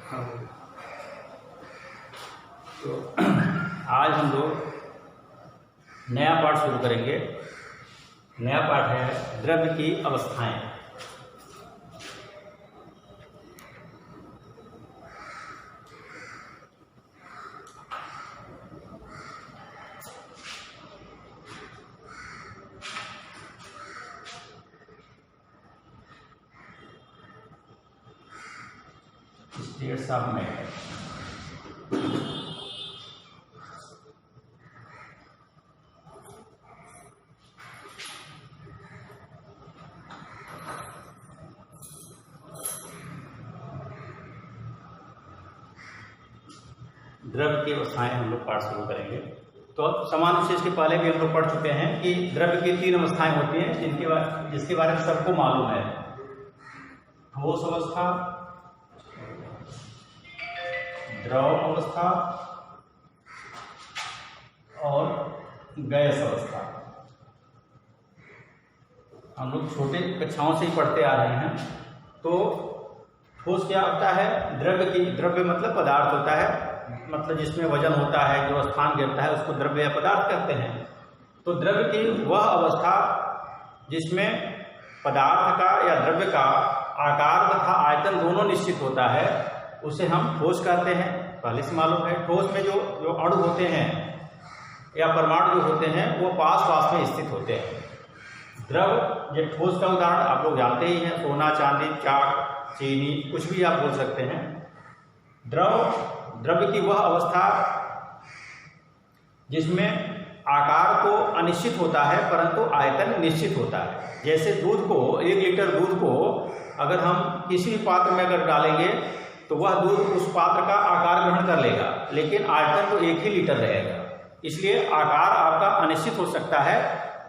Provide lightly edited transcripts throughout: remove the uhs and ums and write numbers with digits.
तो आज हम लोग नया पाठ शुरू करेंगे। नया पाठ है द्रव्य की अवस्थाएं। States of matter. द्रव्य की अवस्थाएं हम लोग पाठ शुरू करेंगे। तो अब समान विशेष के पहले भी हम लोग पढ़ चुके हैं कि द्रव्य की 3 अवस्थाएं होती हैं जिसके बारे में सबको मालूम है। ठोस अवस्था, द्रव अवस्था और गैस अवस्था। हम लोग छोटे कक्षाओं से ही पढ़ते आ रहे हैं। तो ठोस क्या होता है? द्रव्य मतलब पदार्थ होता है, मतलब जिसमें वजन होता है, जो स्थान घेरता है उसको द्रव्य या पदार्थ कहते हैं। तो द्रव्य की वह अवस्था जिसमें पदार्थ का या द्रव्य का आकार तथा आयतन दोनों निश्चित होता है उसे हम ठोस कहते हैं। पहले से मालूम है। ठोस में जो अणु होते हैं या परमाणु जो होते हैं वो पास में स्थित होते हैं। द्रव, ये ठोस का उदाहरण आप लोग जानते ही हैं, सोना, चांदी, चाक, चीनी, कुछ भी आप बोल सकते हैं। द्रव्य की वह अवस्था जिसमें आकार तो अनिश्चित होता है परंतु आयतन निश्चित होता है। जैसे दूध को, 1 लीटर दूध को अगर हम किसी भी पात्र में अगर डालेंगे तो वह दूध उस पात्र का आकार ग्रहण कर लेगा, लेकिन आयतन तो 1 ही लीटर रहेगा। इसलिए आकार आपका अनिश्चित हो सकता है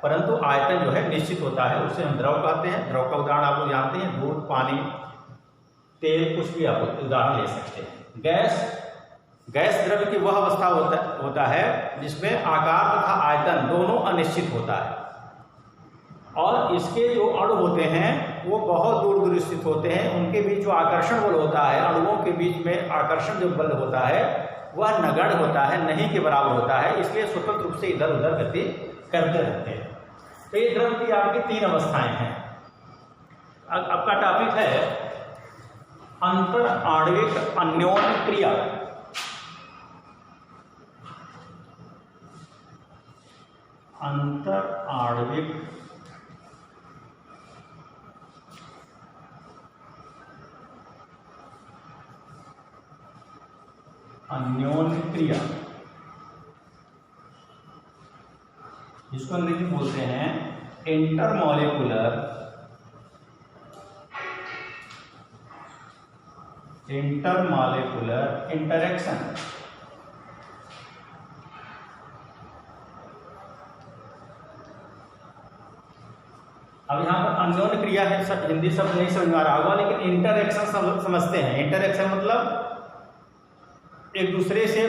परंतु आयतन जो है निश्चित होता है, उसे हम द्रव कहते हैं। द्रव का उदाहरण आप लोग जानते हैं, दूध, पानी, तेल, कुछ भी आप उदाहरण ले सकते हैं। गैस द्रव्य की वह अवस्था होता है जिसमें आकार तथा आयतन दोनों अनिश्चित होता है और इसके जो अणु होते हैं वो बहुत दूर दूर स्थित होते हैं। उनके बीच जो आकर्षण बल होता है, अणुओं के बीच में आकर्षण जो बल होता है वह नगण्य होता है, नहीं के बराबर होता है। इसलिए स्वतंत्र रूप से इधर उधर गति करते रहते हैं। तो ये द्रव्य की आपकी 3 अवस्थाएं हैं। आपका टॉपिक है अंतर आणविक अन्योन्य क्रिया। अंतर आणविक अन्योन्य क्रिया, जिसको अंग्रेजी में बोलते हैं इंटरमॉलिक्यूलर इंटरेक्शन। अब यहाँ पर अन्योन्य क्रिया है, हिंदी शब्द नहीं समझ में आ रहा होगा, लेकिन इंटरेक्शन समझते हैं। इंटरेक्शन मतलब एक दूसरे से,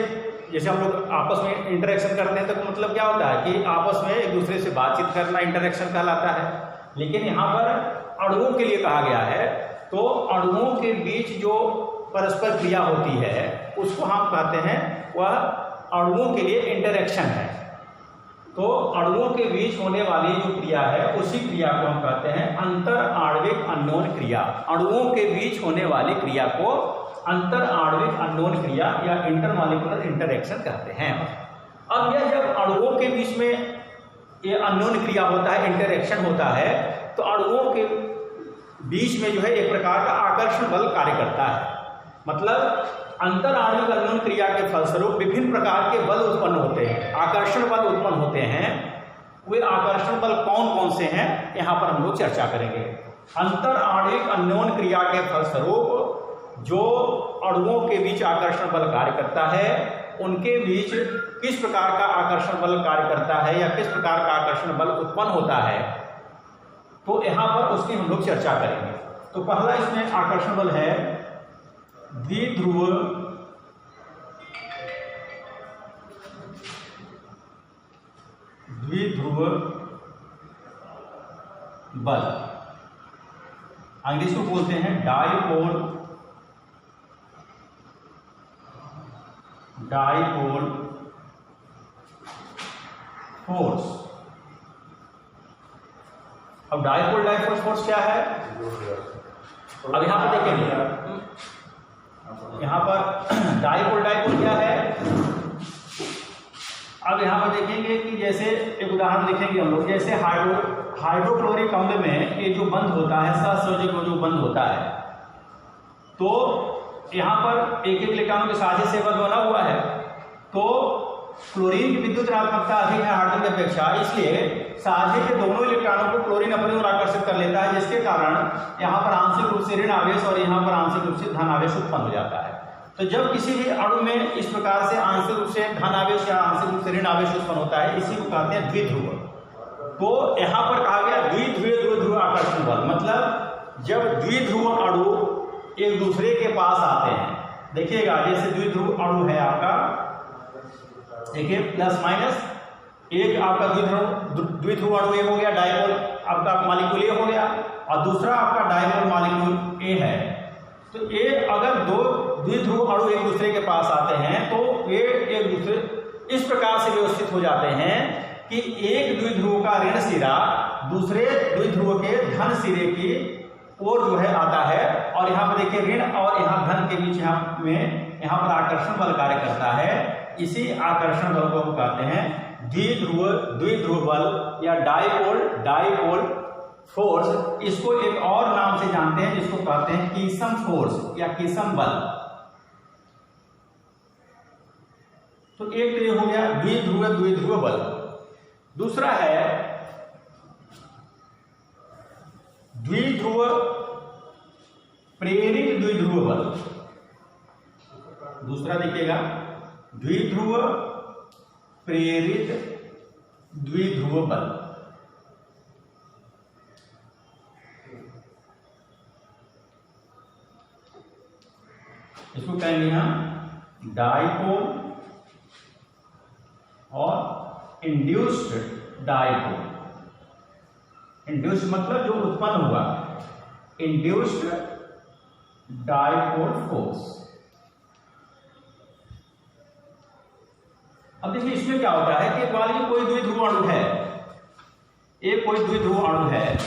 जैसे हम लोग आपस में इंटरेक्शन करते हैं तो मतलब क्या होता है कि आपस में एक दूसरे से बातचीत करना इंटरेक्शन कहलाता है। लेकिन यहाँ पर अणुओं के लिए कहा गया है, तो अणुओं के बीच जो परस्पर क्रिया होती है उसको हम कहते हैं, वह अणुओं के लिए इंटरेक्शन है। तो अणुओं के बीच होने वाली जो क्रिया है उसी क्रिया को हम कहते हैं अंतर आणविक अन्योन्य क्रिया। अणुओं के बीच होने वाली क्रिया को अंतर आणविक अन्योन्य क्रिया या इंटरमॉलिक्यूलर इंटरेक्शन कहते हैं। अब यह जब अणुओं के बीच में ये अन्योन्य क्रिया होता है, इंटरेक्शन होता है, तो अणुओं के बीच में जो है एक प्रकार का आकर्षण बल कार्य करता है। मतलब अंतर आणविक अन्योन्य क्रिया के फलस्वरूप विभिन्न प्रकार के बल उत्पन्न होते हैं, आकर्षण बल उत्पन्न होते हैं। वे आकर्षण बल कौन कौन से हैं यहाँ पर हम लोग चर्चा करेंगे। अंतर आणविक अन्योन्य क्रिया के फलस्वरूप जो अणुओं के बीच आकर्षण बल कार्य करता है, उनके बीच किस प्रकार का आकर्षण बल कार्य करता है या किस प्रकार का आकर्षण बल उत्पन्न होता है, तो यहाँ पर उसकी हम लोग चर्चा करेंगे। तो पहला इसमें आकर्षण बल है द्विध्रुव बल, अंग्रेजी को बोलते हैं डाइपोल डाइपोल फोर्स। अब डाइपोल डाइपोल फोर्स क्या है? अब यहां पर देखेंगे, यहां पर डाइपोल डाइपोल क्या है? अब यहां पर देखेंगे कि जैसे एक उदाहरण लिखेंगे हम लोग, जैसे हाइड्रोक्लोरिक अम्ल में ये जो बंद होता है, सहसंयोजक जो बंद होता है, तो यहाँ पर एक एक इलेक्ट्रॉनों के साझे से बंध बना हुआ है, तो क्लोरीन की विद्युत ऋणात्मकता अधिक है हाइड्रोजन की अपेक्षा, इसलिए साझे के दोनों इलेक्ट्रॉनों को क्लोरीन अपनी ओर आकर्षित कर लेता है, जिसके कारण यहाँ पर आंशिक रूप से ऋण आवेश और यहाँ पर आंशिक रूप से धन आवेश उत्पन्न हो जाता है। तो जब किसी भी अणु में इस प्रकार से आंशिक रूप से धन आवेश या आंशिक रूप से ऋण आवेश उत्पन्न होता है, इसी को कहते हैं द्विध्रुव। तो यहाँ पर कहा गया द्विध्रुवीय द्विध्रुव आकर्षण बल, मतलब जब द्विध्रुव अणु एक दूसरे के पास आते हैं, देखिएगा जैसे द्विध्रुव अणु है आपका, देखिए प्लस माइनस, एक आपका द्विध्रुव अणु ए हो गया, डाइपोल आपका मॉलिक्यूल ए हो गया, और दूसरा आपका डाइपोल मॉलिक्यूल ए है। तो ये अगर दो द्विध्रुव अणु एक दूसरे के पास आते हैं तो वे एक दूसरे इस प्रकार से व्यवस्थित हो जाते हैं कि एक द्विध्रुव का ऋण सिरा दूसरे द्विध्रुव के धन सिरे की ओर जो है आता है, और यहाँ पर देखिए ऋण और यहाँ धन के बीच यहाँ पर आकर्षण बल कार्य करता है। इसी आकर्षण बल को हम कहते हैं द्विध्रुव बल या डाइपोल फोर्स। इसको एक और नाम से जानते हैं जिसको कहते हैं कीसम फोर्स या कीसम बल। तो एक तो ये हो गया द्विध्रुव बल। दूसरा है द्विध्रुव प्रेरित द्विध्रुव बल। दूसरा देखिएगा द्विध्रुव प्रेरित द्विध्रुव बल। इसको कहेंगे हम डाइपोल और इंड्यूस्ड डाइपोल। इंड्यूस्ड मतलब जो उत्पन्न हुआ, इंड्यूस्ड डाइपोल फोर्स। अब देखिए इसमें क्या होता है कि मान लीजिए कोई द्विध्रुव अणु है, एक कोई द्विध्रुव अणु है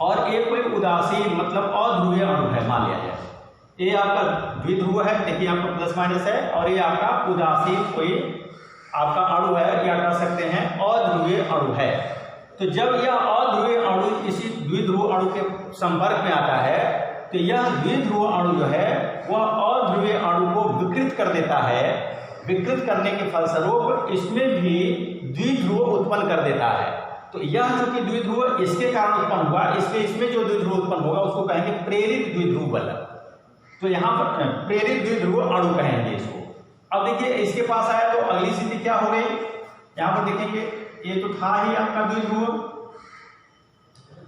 और एक कोई उदासीन मतलब अध्रुवीय अणु है, मान लिया जाए। ये आपका द्विध्रुव है, देखिए यहाँ पर प्लस माइनस है, और ये आपका उदासीन कोई आपका अणु है या कह सकते हैं अध्रुवीय अणु है। तो जब यह अध्रुवीय अणु इसी द्विध्रुव अणु के संपर्क में आता है तो यह द्विध्रुव अणु जो है वह अध्रुवीय अणु को विकृत कर देता है। विकृत करने के फलस्वरूप इसमें भी द्विध्रुव उत्पन्न कर देता है। तो यह जो कि द्विध्रुव इसके कारण उत्पन्न हुआ, इसमें जो द्विध्रुव उत्पन्न होगा उसको कहेंगे प्रेरित द्विध्रुव बल। तो यहाँ पर प्रेरित द्विध्रुव अणु कहेंगे इसको। अब देखिए इसके पास आया तो अगली स्थिति क्या हो गई, यहाँ पर देखेंगे ये तो था ही आपका द्विध्रुव,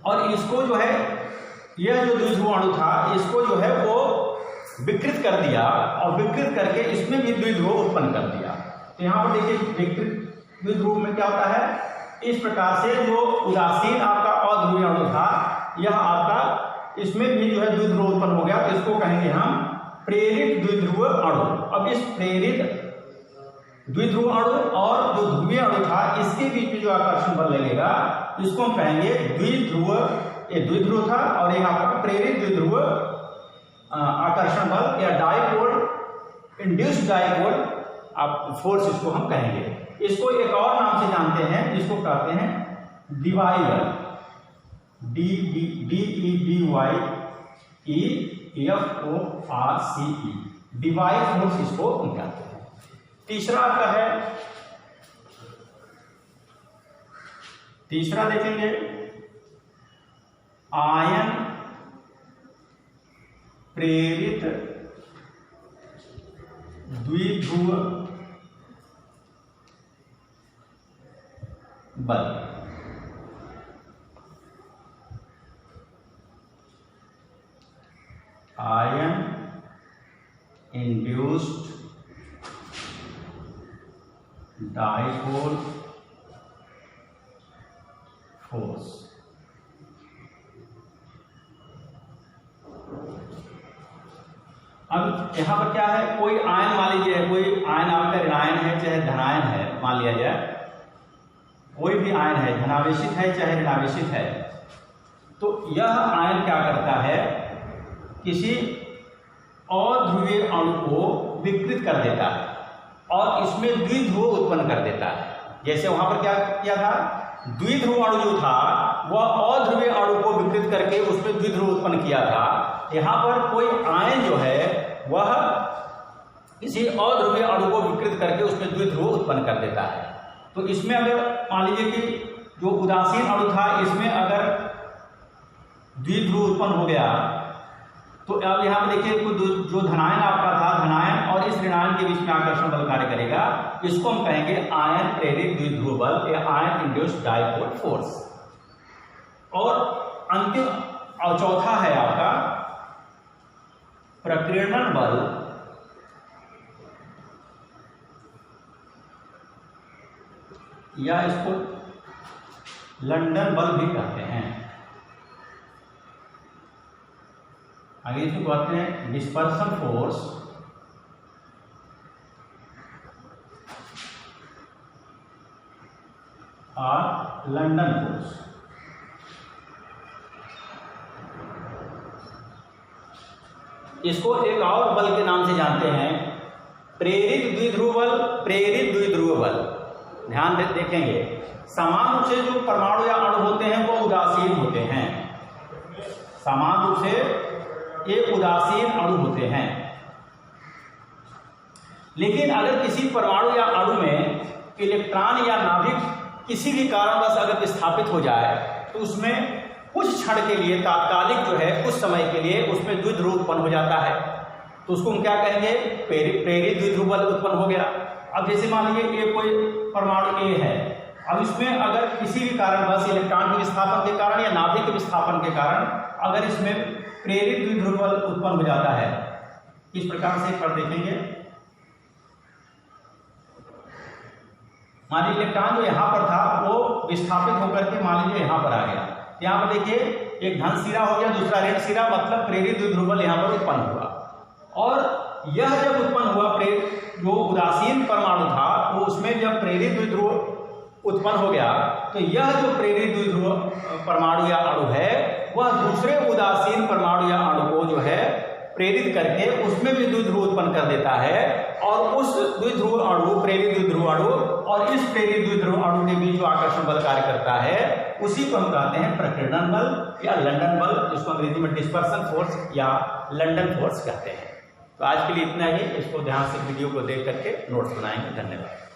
और इसको जो है यह जो द्विध्रुव अणु था इसको जो है वो विकृत कर दिया, और विकृत करके इसमें भी द्विध्रुव उत्पन्न कर दिया। तो यहाँ पर देखिए विकृत द्विध्रुव में क्या होता है, इस प्रकार से जो उदासीन आपका अध्रुवीय अणु था यह आपका इसमें भी जो है द्विध्रुव उत्पन्न हो गया, तो इसको कहेंगे हम प्रेरित द्विध्रुव अणु। अब इस प्रेरित द्विध्रुव अणु और जो ध्रुवीय अणु था इसके बीच में जो आकर्षण बल लगेगा इसको हम कहेंगे द्विध्रुव। ये द्विध्रुव था और ये आपका प्रेरित द्विध्रुव आकर्षण बल या डाइपोल इंड्यूस्ड डाइपोल आप फोर्स इसको हम कहेंगे। इसको एक और नाम से जानते हैं जिसको कहते हैं डिवाई बल, DEVYEFORCE, डिवाई फोर्स इसको हम कहते हैं। तीसरा आपका है, तीसरा देखेंगे आयन प्रेरित द्विध्रुव बल। Ion induced dipole force. अब यहाँ पर क्या है, कोई आयन मान लीजिए, कोई आयन आपका ऋणायन है चाहे धनायन है, मान लिया जाए कोई भी आयन है, धनावेशित है चाहे ऋणावेशित है, तो यह आयन क्या करता है, किसी अध्रुवीय अणु को विकृत कर देता है और इसमें द्विध्रुव उत्पन्न कर देता है। जैसे वहां पर क्या किया था, द्विध्रुव अणु जो था वह अध्रुवीय अणु को विकृत करके उसमें द्विध्रुव उत्पन्न किया था। यहाँ पर कोई आयन जो है वह किसी अध्रुवीय अणु को विकृत करके उसमें द्विध्रुव उत्पन्न कर देता है। तो इसमें अगर मान लीजिए कि जो उदासीन अणु था इसमें अगर द्विध्रुव उत्पन्न हो गया, तो अब यहाँ पर देखिए जो धनायन आपका था, धनायन और इस ऋणायन के बीच में आकर्षण बल कार्य करेगा, इसको हम कहेंगे आयन प्रेरित द्विध्रुव बल या आयन इंड्यूस्ड डाइपोल फोर्स। और अंतिम और चौथा है आपका प्रकीर्णन बल या इसको लंदन बल भी कहते हैं। आगे इसको कहते हैं डिस्पर्सन फोर्स और लंदन फोर्स। इसको एक और बल के नाम से जानते हैं, प्रेरित द्विध्रुव बल, प्रेरित द्विध्रुव बल। ध्यान देखेंगे, समान रूप से जो परमाणु या अणु होते हैं वो उदासीन होते हैं, समान रूप से ये उदासीन अणु होते हैं। लेकिन अगर किसी परमाणु या अणु में इलेक्ट्रॉन या नाभिक किसी भी कारणवश अगर विस्थापित हो जाए तो उसमें कुछ क्षण के लिए, तात्कालिक जो है कुछ समय के लिए उसमें द्विध्रुव उत्पन्न हो जाता है, तो उसको हम क्या कहेंगे, प्रेरित द्विध्रुव बल उत्पन्न हो गया। अब जैसे मान लीजिए ये कोई परमाणु ए है, अब इसमें अगर किसी भी कारणवश इलेक्ट्रॉन के विस्थापन के कारण या नाभिक के विस्थापन के कारण अगर इसमें प्रेरित द्विध्रुव बल उत्पन्न हो जाता है, इस प्रकार से कर देखेंगे। मान लीजिए इलेक्ट्रॉन जो यहाँ पर था वो विस्थापित होकर के मान लीजिए यहाँ पर आ गया, यहाँ पर देखिए एक धन सिरा हो गया, दूसरा ऋण सिरा, मतलब प्रेरित द्विध्रुव बल यहाँ पर उत्पन्न हुआ। और यह जब उत्पन्न हुआ, जो उदासीन परमाणु था वो उसमें जब प्रेरित द्विध्रुव उत्पन्न हो गया, तो यह जो प्रेरित द्विध्रुव परमाणु या अणु है वह दूसरे उदासीन परमाणु या अणु को जो है प्रेरित करके उसमें भी द्विध्रुव उत्पन्न कर देता है, और उस द्विध्रुव अणु, प्रेरित द्विध्रुव अणु और इस प्रेरित द्विध्रुव अणु के बीच जो आकर्षण बल कार्य करता है उसी को हम कहते हैं प्रकीर्णन बल या लंदन बल, जिसको अंग्रेजी में डिस्पर्सन फोर्स या लंदन फोर्स कहते हैं। तो आज के लिए इतना ही, इसको ध्यान से वीडियो को देख करके नोट्स बनाएंगे। धन्यवाद।